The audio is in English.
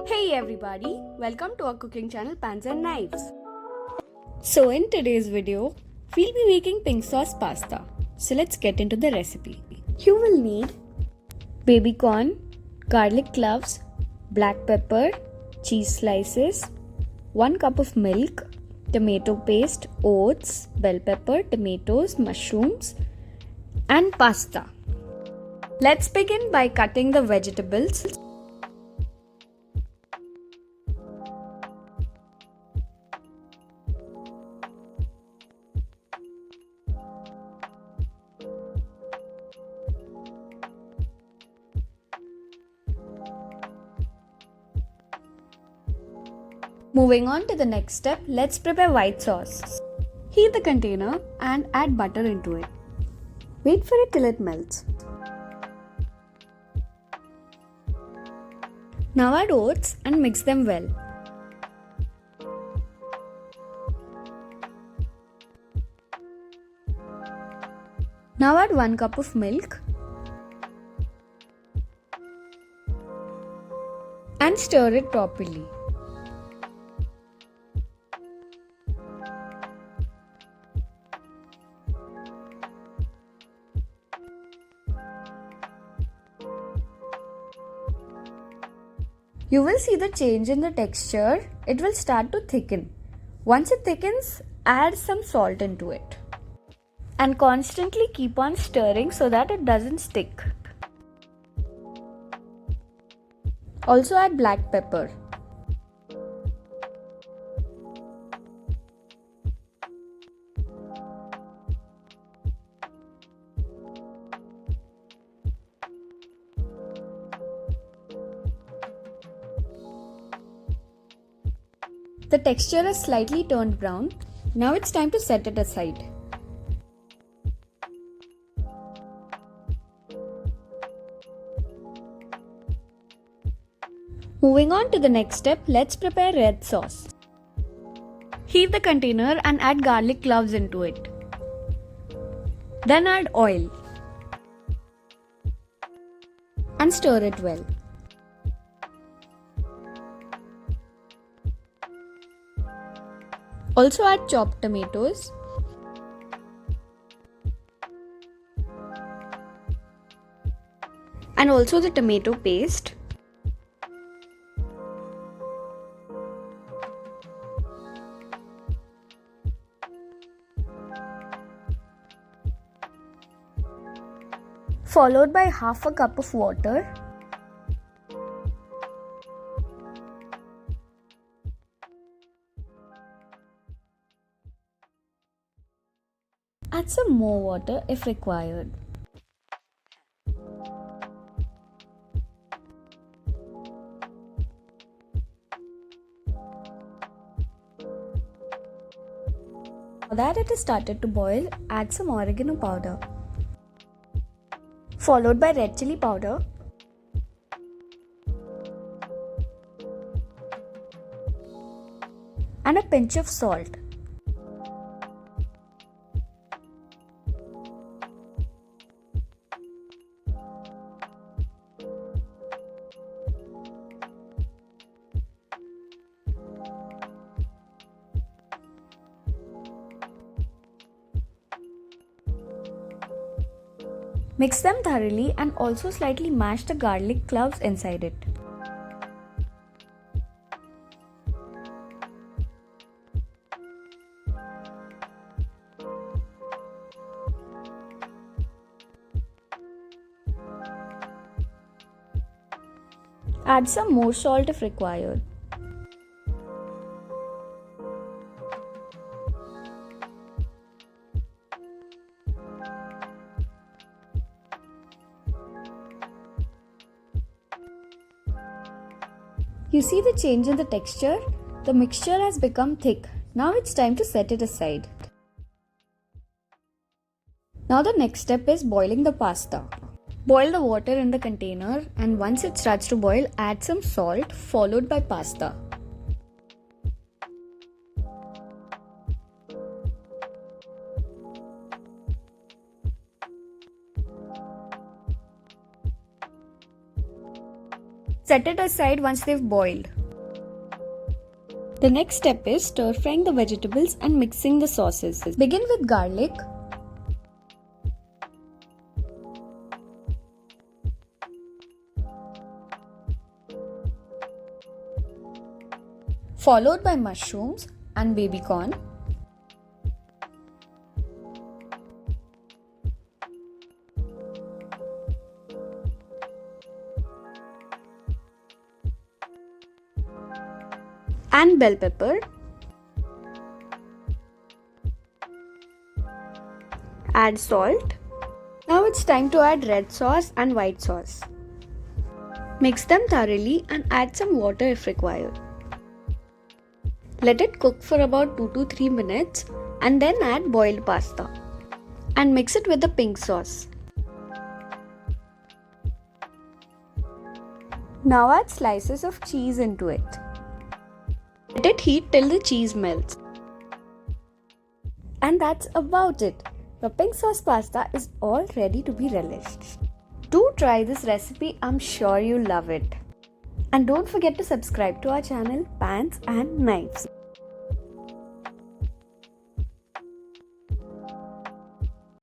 Hey everybody, welcome to our cooking channel Pans and Knives. So in today's video, we'll be making pink sauce pasta. So let's get into the recipe. You will need baby corn, garlic cloves, black pepper, cheese slices, 1 cup of milk, tomato paste, oats, bell pepper, tomatoes, mushrooms, and pasta. Let's begin by cutting the vegetables. Moving on to the next step, let's prepare white sauce. Heat the container and add butter into it. Wait for it till it melts. Now add oats and mix them well. Now add 1 cup of milk and stir it properly. You will see the change in the texture. It will start to thicken. Once it thickens, add some salt into it. And constantly keep on stirring so that it doesn't stick. Also add black pepper. The texture is slightly turned brown. Now it's time to set it aside. Moving on to the next step, let's prepare red sauce. Heat the container and add garlic cloves into it. Then add oil and stir it well. Also add chopped tomatoes and also the tomato paste. Followed by half a cup of water. Add some more water if required. Now that it has started to boil, add some oregano powder, followed by red chili powder, and a pinch of salt. Mix them thoroughly and also slightly mash the garlic cloves inside it. Add some more salt if required. You see the change in the texture? The mixture has become thick. Now it's time to set it aside. Now the next step is boiling the pasta. Boil the water in the container and once it starts to boil, add some salt followed by pasta. Set it aside once they've boiled. The next step is stir frying the vegetables and mixing the sauces. Begin with garlic, followed by mushrooms and baby corn. And bell pepper. Add salt. Now it's time to add red sauce and white sauce. Mix them thoroughly and add some water if required. Let it cook for about 2 to 3 minutes and then add boiled pasta and mix it with the pink sauce. Now add slices of cheese into it. Let it heat till the cheese melts. And that's about it. The pink sauce pasta is all ready to be relished. Do try this recipe, I'm sure you'll love it. And don't forget to subscribe to our channel Pans and Knives.